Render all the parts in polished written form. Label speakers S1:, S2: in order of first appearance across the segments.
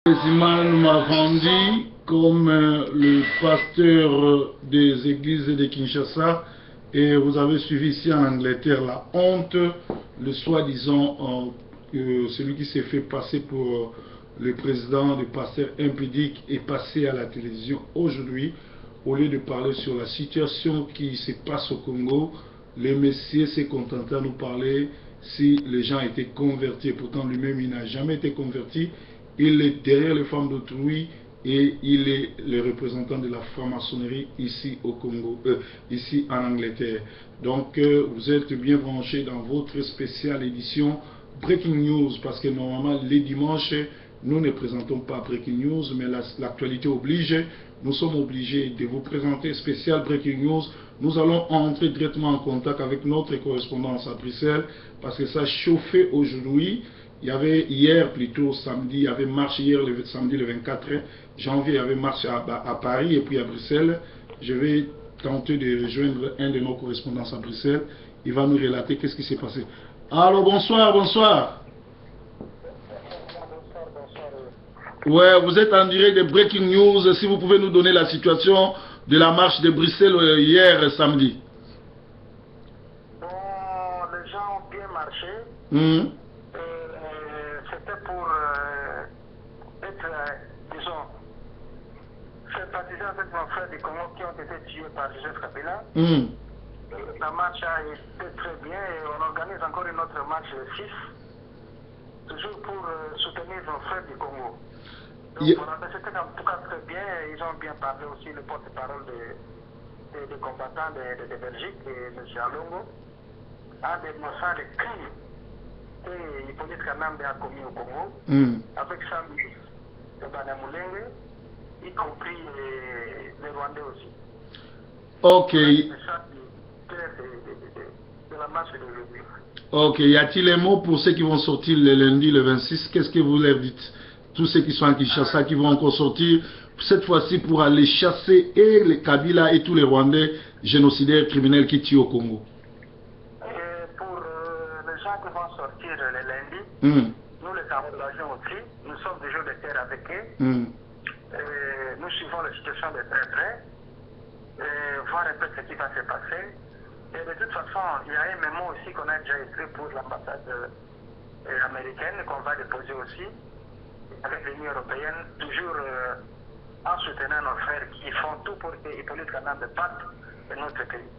S1: Simon m'avons dit, comme le pasteur des églises de Kinshasa, et vous avez suivi ici en Angleterre la honte, le soi-disant, celui qui s'est fait passer pour le président du pasteur impudique est passé à la télévision aujourd'hui. Au lieu de parler sur la situation qui se passe au Congo, le Messie s'est contenté à nous parler si les gens étaient convertis. Pourtant lui-même il n'a jamais été converti. Il est derrière les femmes d'autrui et il est le représentant de la franc-maçonnerie ici au Congo, ici en Angleterre. Donc vous êtes bien branchés dans votre spéciale édition Breaking News, parce que normalement les dimanches nous ne présentons pas Breaking News, mais l'actualité oblige. Nous sommes obligés de vous présenter spécial Breaking News. Nous allons entrer directement en contact avec notre correspondance à Bruxelles, parce que ça chauffait aujourd'hui. Il y avait hier, plutôt samedi, il y avait marche hier, le samedi le 24 janvier, il y avait marche à Paris et puis à Bruxelles. Je vais tenter de rejoindre un de nos correspondants à Bruxelles. Il va nous relater qu'est-ce qui s'est passé. Alors bonsoir, bonsoir. Ouais, vous êtes en direct de Breaking News. Si vous pouvez nous donner la situation de la marche de Bruxelles hier samedi.
S2: Bon, les gens ont bien marché. C'était pour être, disons, sympathisant avec nos frères du Congo qui ont été tués par Joseph Kabila. La marche a été très bien et on organise encore une autre marche le 6, toujours pour soutenir nos frères du Congo. Donc voilà, c'était en tout cas très bien. Ils ont bien parlé aussi, le porte-parole des combattants de Belgique, M. Alongo, en dénonçant les crimes que Hippolyte Kanambe a commis au Congo, avec sa milice de Banyamulenge, y compris les Rwandais aussi.
S1: Ok.
S2: De la marche d'aujourd'hui.
S1: Ok, y a-t-il un mot pour ceux qui vont sortir le lundi, le 26? Qu'est-ce que vous leur dites? Tous ceux qui sont en Kinshasa, qui vont encore sortir, cette fois-ci pour aller chasser et les Kabila et tous les Rwandais génocidaires criminels qui tuent au Congo.
S2: Et pour les gens qui vont sortir le lundi, nous les encourageons aussi. Nous sommes des jours de terre avec eux. Nous suivons la situation de très près, voir un peu ce qui va se passer. Et de toute façon, il y a un mémo aussi qu'on a déjà écrit pour l'ambassade américaine qu'on va déposer aussi avec l'Union européenne, toujours en soutenant nos frères qui font tout pour que Hippolyte Kanambe parte de notre pays.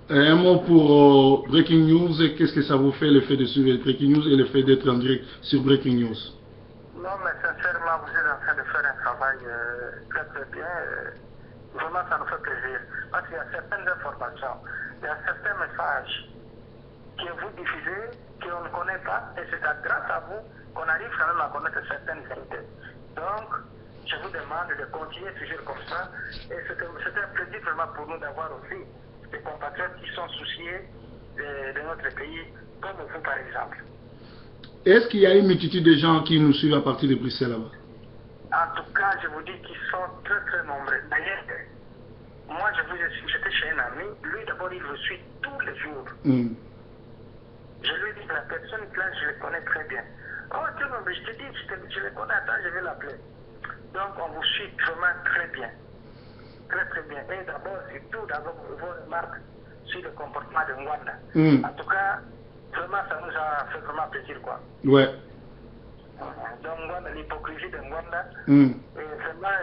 S1: Un mot pour Breaking News, qu'est-ce que ça vous fait le fait de suivre Breaking News et le fait d'être en direct sur Breaking News?
S2: Non, mais sincèrement, vous êtes en train de faire un travail très très bien. Vraiment, ça nous fait plaisir. Parce qu'il y a certaines informations, il y a certains messages que vous diffusez, qu'on ne connaît pas, et c'est grâce à vous qu'on arrive quand même à connaître certaines vérités. Donc, je vous demande de continuer toujours comme ça. Et c'est un plaisir vraiment pour nous d'avoir aussi des compatriotes qui sont souciés de notre pays, comme vous par exemple.
S1: Est-ce qu'il y a une multitude de gens qui nous suivent à partir de Bruxelles là-bas?
S2: En tout cas, je vous dis qu'ils sont très très nombreux. D'ailleurs, moi j'étais chez un ami, lui d'abord il me suit tous les jours. Je lui dis que la personne là, je le connais très bien. Oh, tu vois, mais je te dis, je le connais, attends, je vais l'appeler. Donc on vous suit vraiment très bien. Très très bien. Et d'abord, surtout d'abord vos remarques sur le comportement de Mwanda. En tout cas, vraiment ça nous a fait vraiment plaisir quoi.
S1: Ouais.
S2: Donc l'hypocrisie de Mwanda, vraiment,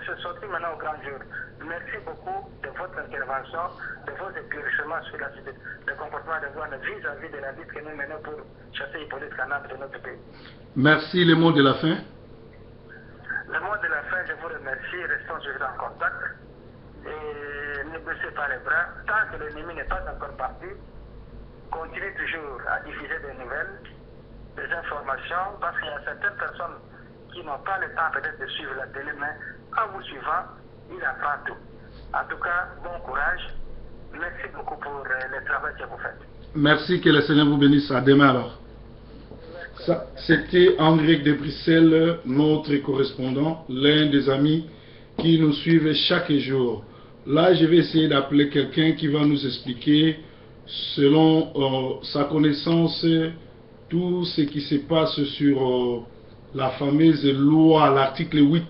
S2: c'est sorti maintenant au grand jour. Merci beaucoup de votre intervention, de vos éclaircissements sur le comportement de Mwanda vis-à-vis de la lutte que nous menons pour chasser Hippolyte Kanambe de notre pays.
S1: Merci, le mot de la fin.
S2: Le mot de la fin, je vous remercie, restons toujours en contact et ne baissez pas les bras. Tant que l'ennemi n'est pas encore parti, continuez toujours à diffuser des nouvelles, des informations, parce qu'il y a certaines personnes qui n'ont pas le temps peut-être de suivre la télé, mais en vous suivant, il apprend tout. En tout cas, bon courage. Merci beaucoup pour le travail que vous faites.
S1: Merci, que le Seigneur vous bénisse. À demain alors. C'était André de Bruxelles, notre correspondant, l'un des amis qui nous suivent chaque jour. Là, je vais essayer d'appeler quelqu'un qui va nous expliquer, selon sa connaissance, tout ce qui se passe sur la fameuse loi, l'article 8.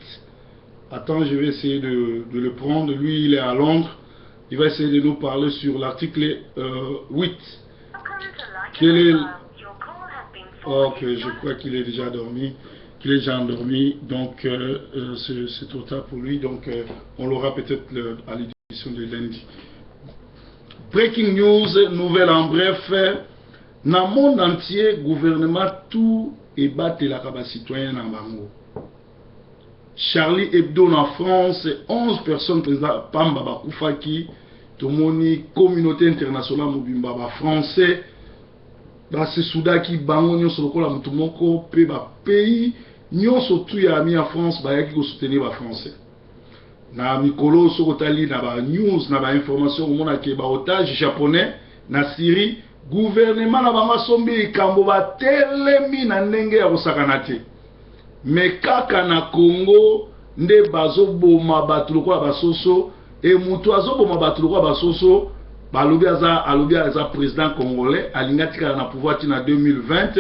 S1: Attends, je vais essayer de le prendre. Lui, il est à Londres. Il va essayer de nous parler sur l'article 8. Quel est... Ok, je crois qu'il est déjà dormi. Qu'il est déjà endormi. Donc, c'est trop tard pour lui. Donc, on l'aura peut-être à l'édition de lundi. Breaking news, nouvelle en bref. Dans le monde entier, gouvernement tout est battu la citoyen en Bango. Charlie Hebdo en France, 11 personnes Pamba Bakoufaki, Tomoni, communauté internationale Mobimba français, c'est Souda qui bango nyonso lokola mutu moko pe ba pays nyonso tu ya mi en France ba yaki ko soutenir ba français. Na mikolo soko tali na ba news na ba information mona ke ba otage japonais na Syrie, gouvernement na bango sombi kambo ba telemi na ndenge ya kosakana te. Mais kaka na Congo nde bazoboma bato lokola basoso et mutu azoboma bato lokola basoso balobi aza président congolais alingati kala na pouvoir tina 2020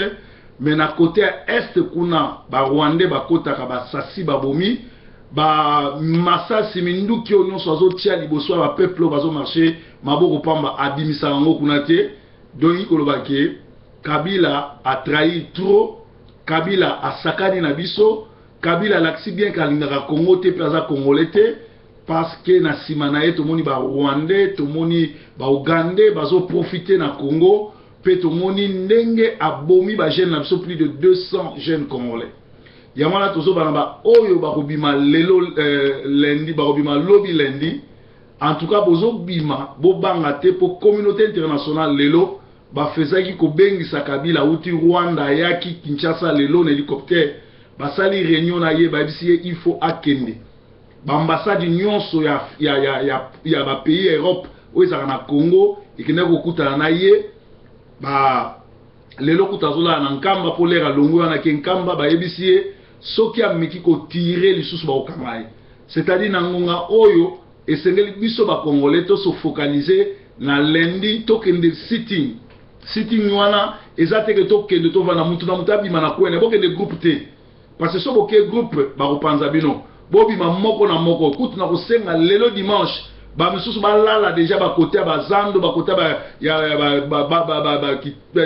S1: mais na côté est kuna ba Rwandais bakotaka basasi babomi ba masasi minduki nyonso azotia liboso ba peuple bazo marcher maboko pamba abimisa ngo kuna te donc koloba ke Kabila a trahi trop. Kabila a sakani na biso, Kabila laksi bien kalingaka Congo te plaza congolais te parce que na simana ye tomoni ba Rwandais, tomoni ba Ougandais bazo profiter na Congo, pe tomoni ndenge abomi ba jeunes na biso plus de 200 jeunes congolais. Yamala tozo ba oyo ba kobima lelo lundi ba kobima lobby lundi. En tout cas bozo bima bo banga te pour communauté internationale lelo ba fezaki ko bengisa Kabila uti Rwanda yaki Kinshasa lelo na hélicoptère basali réunion na ye ba bisi il faut akende ba ambassade nyonso ya ba pays Europe oza na Congo ikene ko kutana na ye ba lelo kutazola na nkamba polera longo na kenkamba ba yebisi soki amiki ko tirer lisusu ba okamai c'est-à-dire na ngonga oyo esengeli biso ba congolais to se focaliser na lundi tokende sitting wana ezateke tokende to vana mutu na mutabi mana kwene bokende groupe te parce que so boke groupe ba kopanza bino bobi ma moko na moko kutu na kosenga lelo dimanche ba misusu ba lala déjà ba côté ba zando ba côté ba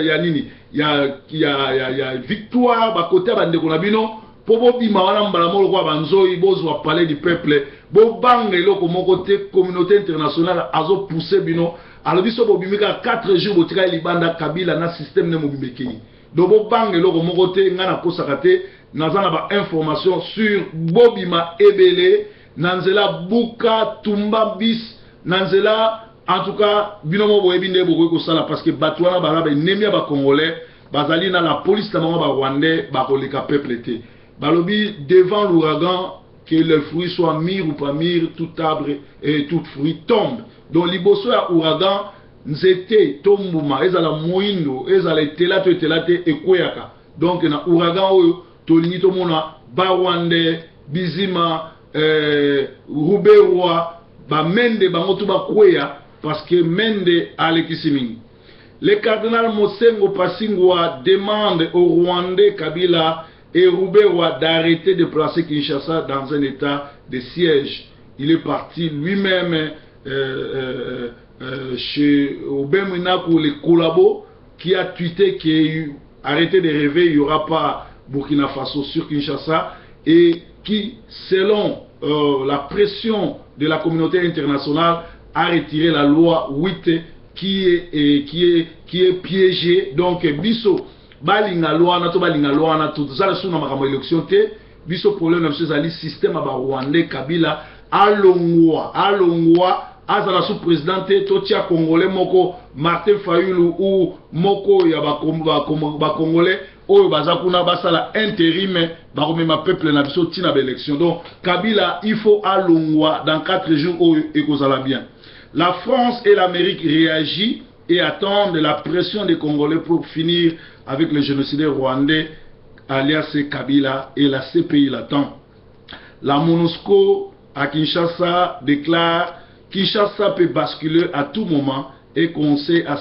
S1: ya nini ya victoire ba côté ba ndeko na bino po bobi ma wana mbala moko kwa banzoi bozwa parler du peuple bo bange loko moko te communauté internationale azo pousser bino. Alors, biso bobimika 4 jours botika libanda Kabila na système ne mobimeki. Do bo bange loko mokote ngana kosakate nazana ba information sur bobima ebele nanzela buka tumba bis nanzela en tout cas binomo boyebi nde bokoki kosala parce que batwana bala nemia ba congolais bazali na la police na bango ba rwandais ba koleka peuple te. Balobi devant l'ouragan que le fruit soit mûr ou pas mûr, tout arbre et tout fruit tombe. Donc liboso ya ouragan nzete tombuma ezala moindo ezala telate ekweyaka. Donc na ouragan oyo tolingi tomona Bawande Bizima Ruberwa ba mende bango to bakweya parce que mende alekisi mingi. Le cardinal Mosengo Pasingwa demande au Rwandais Kabila et Ruberwa d'arrêter de placer Kinshasa dans un état de siège. Il est parti lui-même chez Obemina pour les collabos qui a tweeté qu'il arrêté de rêver, il n'y aura pas Burkina Faso sur Kinshasa et qui, selon la pression de la communauté internationale, a retiré la loi 8 qui est piégée. Donc, Bisso, balinga loi na to balinga loi na tout ça sous na makambo élection te biso problème na biso ali système ba Rwandais Kabila alongwa azala sous président to tia congolais moko Martin Fayulu ou moko ya ba congolais oyo bazakuna basala intérim ba remema peuple na biso tina ba élection. Donc Kabila il faut alongwa dans 4 jours oyo ekozala bien. La France et l'Amérique réagissent et attendent la pression des Congolais pour finir avec le génocidaire rwandais alias Kabila, et la CPI l'attend. La MONUSCO à Kinshasa déclare Kinshasa peut basculer à tout moment et conseille à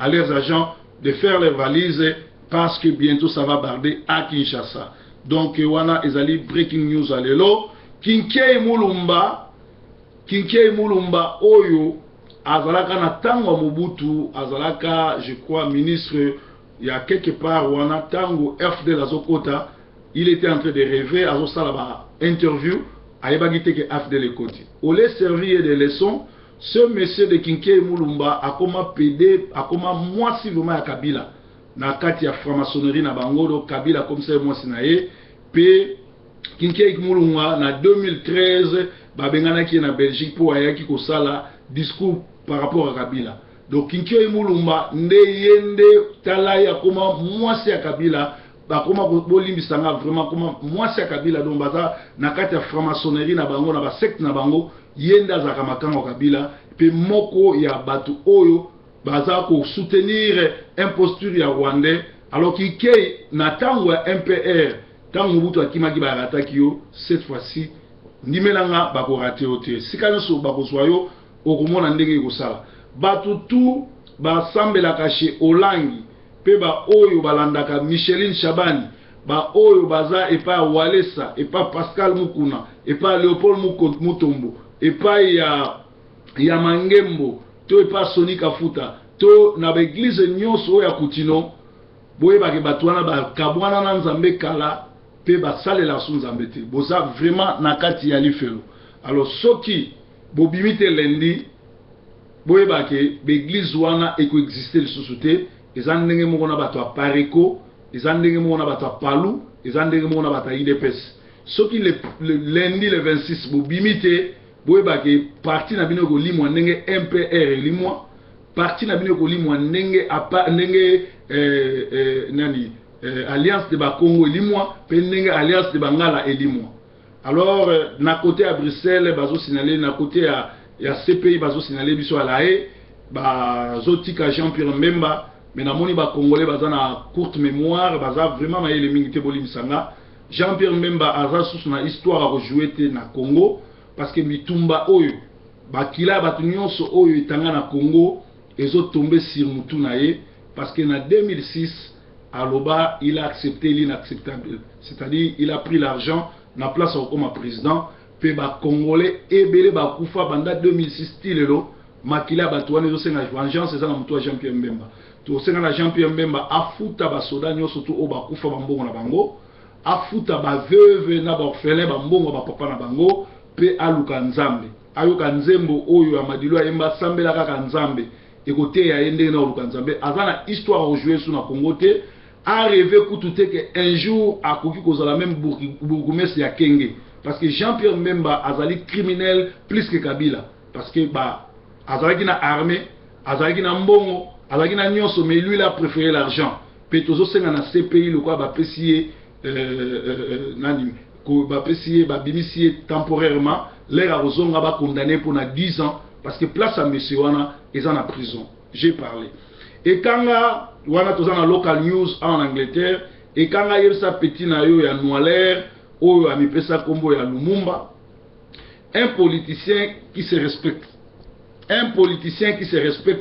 S1: leurs agents de faire les valises parce que bientôt ça va barder à Kinshasa. Donc wana ezali breaking news alelo. Kinkei Mulumba oyo azalaka na tango Mobutu azalaka je crois ministre il y a quelque part wana tango FD Lazokota, il était en train de rêver azo sala interview ayebaki te que FD le koti. Au lieu servir de leçons, ce monsieur de Kinkei Mulumba a comme PD a comme moi si vraiment ya Kabila na kati ya franc-maçonnerie na bango Kabila comme ça moi sinaye pe Kinkei Mulumba na 2013 babenganaki na Belgique pour ayaki kosala discours par rapport à Kabila. Donc Kinkei Mulumba nde yende talaya koma mwasi ya Kabila bakoma bolimbisanga vraiment koma mwasi ya Kabila donc baza na kati ya franc-maçonnerie na bango na ba secte na bango yenda zaka makango Kabila pe moko ya batu oyo baza ko soutenir imposture ya Rwandais alors Kinkei na tango ya MPR tango Mobutu akimaki ba attaque yo cette fois-ci nimelanga bako raté ote sikana so bako soyo okomona ndenge kosala batu tu ba sambela kache olangi pe ba oyo balandaka Micheline Chabani ba oyo baza epa Walesa epa Pascal Mukuna epa Léopold Mutombo epa ya Mangembo to epa Sonika Futa to na ba église nyonso ya Kutino boye ba ke batwana ba kabwana na Nzambe kala pe ba salela su Nzambe te boza vraiment na kati ya lifelo. Alors soki bobimite lendi boye ba ke l'église wana eko exister le société ezandenge moko na bato Pareko ezandenge moko na bato Palu ezandenge moko na bato IDPS soki le lundi le 26 bobimite boye ba ke parti na bino ko limwa ndenge MPR limwa parti na bino ko limwa ndenge ndenge nani alliance de Bakongo limwa pe ndenge alliance de Bangala limwa. Alors na côté à Bruxelles bazo signaler na côté ya CPI bazo signaler biso alae bazo tika Jean-Pierre Mbemba mais na moni ba congolais baza na courte mémoire baza vraiment na ele mingi te bolimisanga. Jean-Pierre Mbemba aza sous na histoire a rejouer te na Congo parce que mitumba oyo bakila batu nyonso oyo itanga na Congo ezo tomber sur mutu na ye parce que na 2006 Aloba il a accepté l'inacceptable, c'est-à-dire il a pris l'argent na place comme président pe ba congolais ebele ba kufa banda 2006 stilelo makila batouane zo senga vengeance ça na mutu Jean-Pierre Mbemba to senga na Jean-Pierre Mbemba afuta ba soda nyonso to o ba kufa bambongo na bango afuta ba veuve na ba orphelin bambongo ba papa na bango pe aluka Nzambe ayoka nzembo oyo amadilo ayemba sambela kaka Nzambe ekote ya yende na aluka Nzambe azana histoire à jouer sur na Congo te a rêvé koutoute que un jour à Koki kozala même bourgmestre ya Kenge parce que Jean-Pierre Mbemba azali criminel plus que Kabila parce que bah azalaki na armée azalaki na mbongo azalaki na nyonso mais lui il a préféré l'argent pe tozo senga na CPI le quoi ba pesier nani ko ba pesier ba bimisier temporairement les razonga ba condamné pour na 10 ans parce que place à monsieur wana ils en prison j'ai parlé. Et quand wana tozana local news en Angleterre et quand yebsa petit na yo ya Noalaire oyo amipesa kombo ya Lumumba, un politicien qui se respecte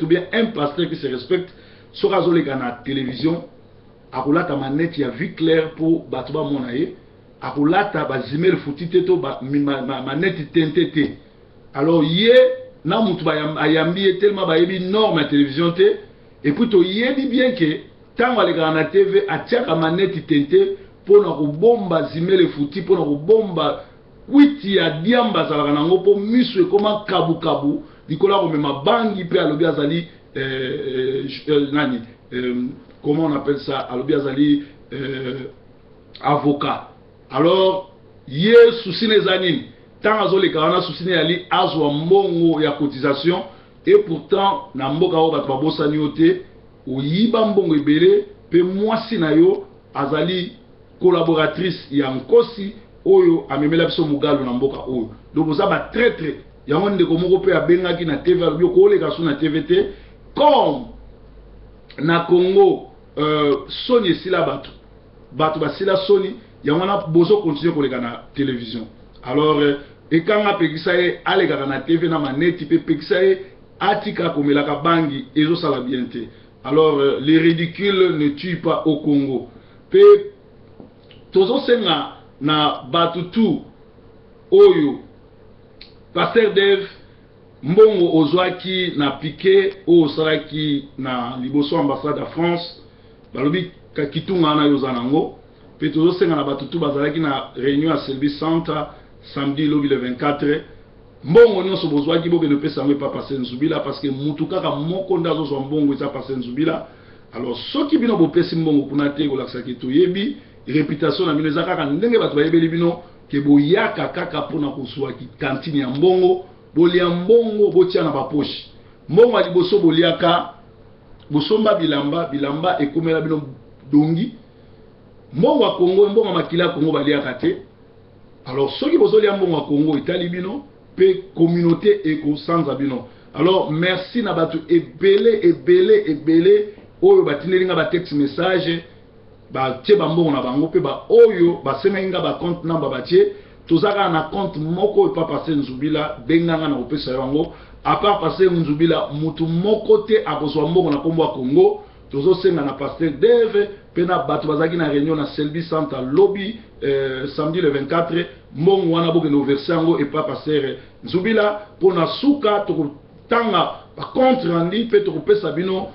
S1: ou bien un pasteur qui se respecte sera zolega na télévision akolata manette ya vue claire pour batuba monaye akolata ba zimel futite to ba manette tentete. Alors yé na mutu ba ayambi tellement ba yebi norme à télévision te. Et puis tu yebi bien que tant à la TV a tia manette tente pour na bomba zimele futi pour na bomba witi ya diamba za ranango pour miswe comme kabu kabu dikola ko mema bangi pe alobi azali nani comment on appelle ça alobi azali avocat. Alors ye souci les anines tant azole kana souci ne ali azwa mbongo ya cotisation. Et pourtant, na mboka o bato babosani yote oyiba mbongo ebele pe mwasi na yo azali collaboratrice ya Nkosi oyo amemela biso mugalo na mboka oyo. Donc ça ba traître yango ndeko moko pe abengaki na TV alobio ko leka su na TVT comme na Congo Sony sila bato basila Sony yango na bozo continuer ko leka na télévision. Alors et quand a pekisa ye aleka na TV na maneti pe pekisa ye atika komelaka bangi ezo sala bien te. Alors, les ridicules ne tuent pas au Congo. Pe, tozo senga na batutu oyo, Pasteur Dave, mbongo ozwaki na piqué o salaki na liboso ambassade de France, balobi kitunga na yozanango. Pe tozo senga na batutu bazalaki na réunion à service centre samedi lobi le 24. Mbongo nyonso bozwaki boke ne pesa ngwe pa Pasteur Nzubila parce que mutu kaka moko ndazo zo mbongo eza Pasteur Nzubila. Alors soki bino bopesi mbongo kuna te ko laksa ki toyebi réputation na bino eza kaka ndenge bato bayebeli bino ke boyaka kaka pona kozwa ki kantine ya mbongo, bolia mbongo botia na bapoche. Mbongo aliboso boliaka bosomba bilamba ekomela bino dongi. Mbongo wa Congo, mbongo makila Congo baliaka te. Alors soki bozolia mbongo wa Congo itali bino pe communauté eko sanza bino. Alors merci na batu ebele oyo batindelinga ba text message ba tie ba mbongo na bango pe ba oyo ba semenga ba compte number ba tie tozaka na compte moko pa Pasteur Nzubila benganga na opesa yango à part Pasteur Nzubila mutu moko te akozwa mbongo na kombo ya Congo tozo senga na Pasteur Dave pe na batu bazaki na réunion na Selby Centre lobby samedi le 24 mbongo wana boke no verser yango et pa Pasteur Nzubila pona suka to tanga ba compte rendu pe to opesa bino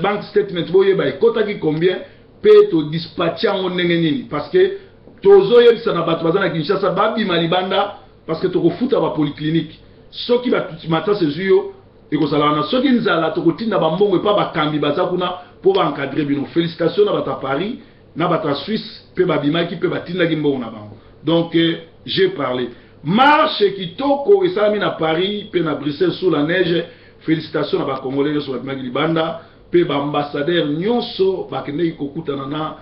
S1: bank statement boye ba ekotaki combien pe to dispatcher ngo ndenge nini parce que tozo yebisa na bato bazana Kinshasa babima libanda parce que to kofuta ba polyclinique soki ba mata sezuyo ekozala na soki nzala to kotinda ba mbongo pa bakambi baza kuna po ba encadrer bino. Félicitations na bata Paris na bata Suisse pe babimaki pe batindaki mbongo na bango. Donc j'ai parlé marche kitoko esalami na Paris pe na Bruxelles sous la neige. Félicitations à ba Congolais sur la libanda pe ba ambassadeur nyonso bakende kokutana na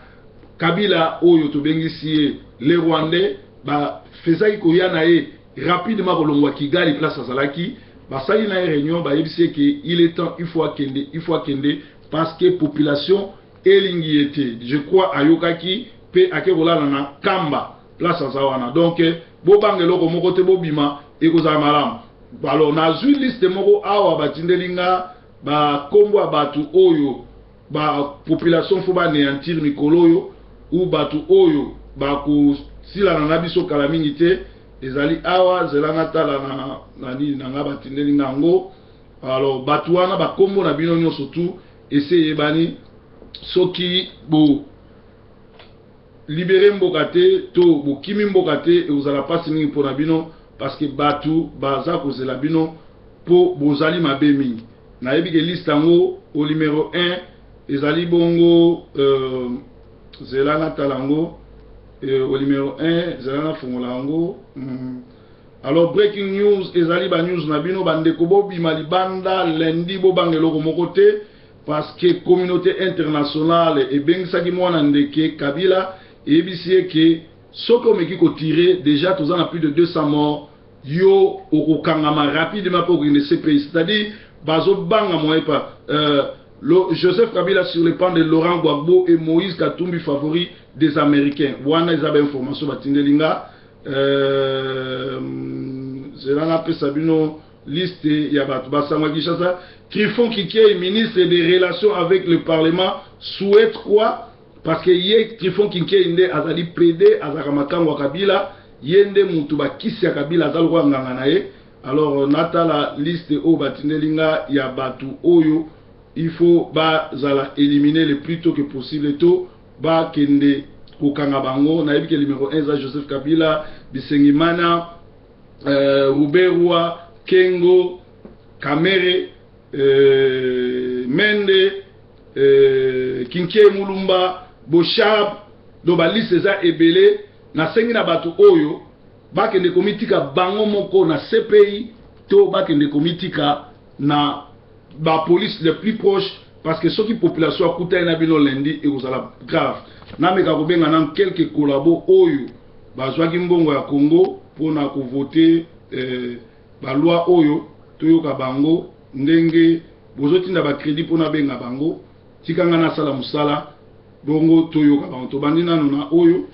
S1: Kabila oyo to bengisi les Rwandais ba fezaki koyana e rapidement kolongwa Kigali place azalaki ba sali na réunion ba yebisi que il est temps il faut akende parce que population elingi était je crois ayokaki pe akekola na Kamba place azawana donc bo bangelo ko moko te bobima ekozala malamu. Alors na zui liste moko awa batindelinga ba kombo abatu oyo ba population fo ba néantir mikolo oyo ou batu oyo ba ko sila na biso kala mingi te ezali awa zelanga tala na nini na ngaba tindelinga ngo. Alors batu wana ba kombo na bino nyonso tu essayer bani soki bo libérer mboka te to bo kimi mboka te e uzala pasi mingi pona bino parce que batu baza kozela bino po bozali mabe mingi. Na yebi ke liste yango au numéro 1 ezali bongo zelana talango au numéro 1 zelana fungola yango. Alors breaking news ezali ba news na bino bandeko bobima libanda lundi bo bangeloko moko te parce que communauté internationale ebengisaki mwana ndeke Kabila eyebisi ke soko meki ko tirer déjà tous en a plus de 200 morts yo okokangama rapidement pour une CPI, c'est-à-dire bazo banga moye pa Joseph Kabila sur les pans de Laurent Gbagbo et Moïse Katumbi favori des Américains. Wana isabe information batindelinga zelana pe sabino liste ya batu basangwa Kinshasa. Trifon Kiké, ministre des relations avec le Parlement, souhaite quoi? Parce que yé Trifon Kiké inde azali PD azakamakango Kabila yende mutu bakisi ya Kabila azalwa nganga na ye. Alors nata la liste o batindelinga ya batu oyo il faut ba zala éliminer le plus tôt que possible to ba kende kokanga bango na yebi ke numéro 1 za Joseph Kabila Bisengimana Ruberwa Kengo Kamere Mende Kinke Mulumba Boshab do ba liste za ebele na sengi na batu oyo bakende komitika bango moko na CPI to bakende komitika na ba police le plus proche parce que ceux qui population akuta na bino lundi et vous ala grave na meka ko benga na quelques collabo oyo bazwaki mbongo ya Congo pona ko voter ba loi oyo toyoka bango ndenge bozotinda ba crédit pona benga bango tikanga na sala musala bongo toyoka bango to bandi nanu na oyo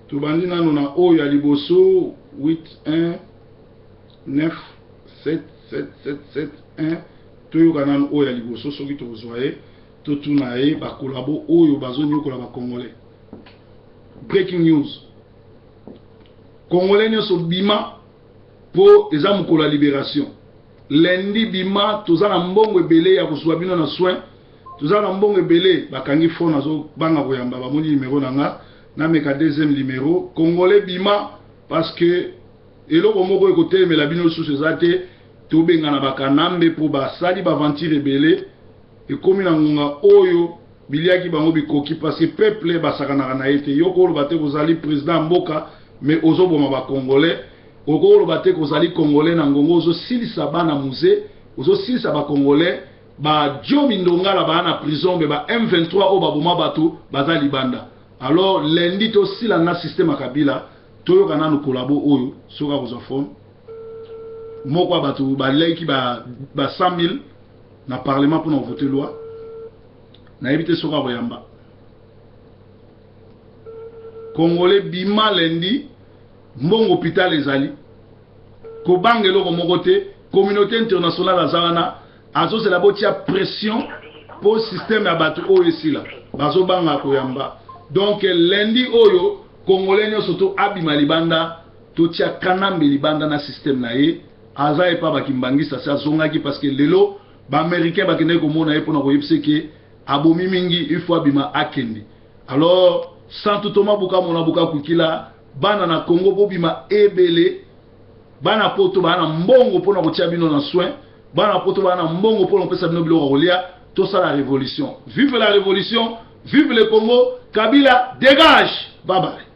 S1: tubandi nanu na oyo ya liboso 8 1 9 7 7 7 7 1 toyokana oyo ya liboso soki tozwa ye totuna ye bakolabo oyo bazonyokola bakongolais. Breaking news. Congolais nyonso bima po eza mokolo ya libération. Lundi bima toza na mbongo ebele ya kozwa bino na soin. Toza na mbongo ebele bakangi fona zo banga koyamba bamoni numéro nanga na meka deuxième numéro. Congolais bima parce que eloko moko ekotelemela bino lisusu eza te tobengana bakanambe po basali baventure ebele ekomi na ngonga oyo biliaki bango bikoki parce que peuple basakanaka na ye te yoko oloba te kozali président mboka mais ozoboma bakongolais oko oloba te kozali congolais na ngongo ozosilisa bana musée ozosilisa bakongolais bajomi ndongala baa na prison be ba M23 oyo baboma bato baza libanda. Alors lundi tosila na système ya Kabila toyoka nanu kolabo oyo soka kozwa phone moko bato baleki ba 100,000 na parlement pour nous voter loi na éviter soka boyamba. Congolais bima lundi mbongo hôpital ezali ko bangelo ko mokote communauté internationale azana azo c'est la botia pression pour système ya bato oyo esila bazo banga ko yamba. Donc lundi oyo Congolais nyonso to abima libanda to tia kanambe libanda na système na ye aza e pa bakimbangisa sa zongaki parce que lelo ba américain bakende ko mona ye pona ko yebse ke abomi mingi il faut abima akende. Alors sans tout Thomas buka mona buka kukila bana na Congo bobima ebele bana poto bana mbongo pona ko tia bino na soin bana poto bana mbongo pona pesa bino bilo kolia to ça la révolution. Vive la révolution, vive le Congo, Kabila dégage. Bye bye.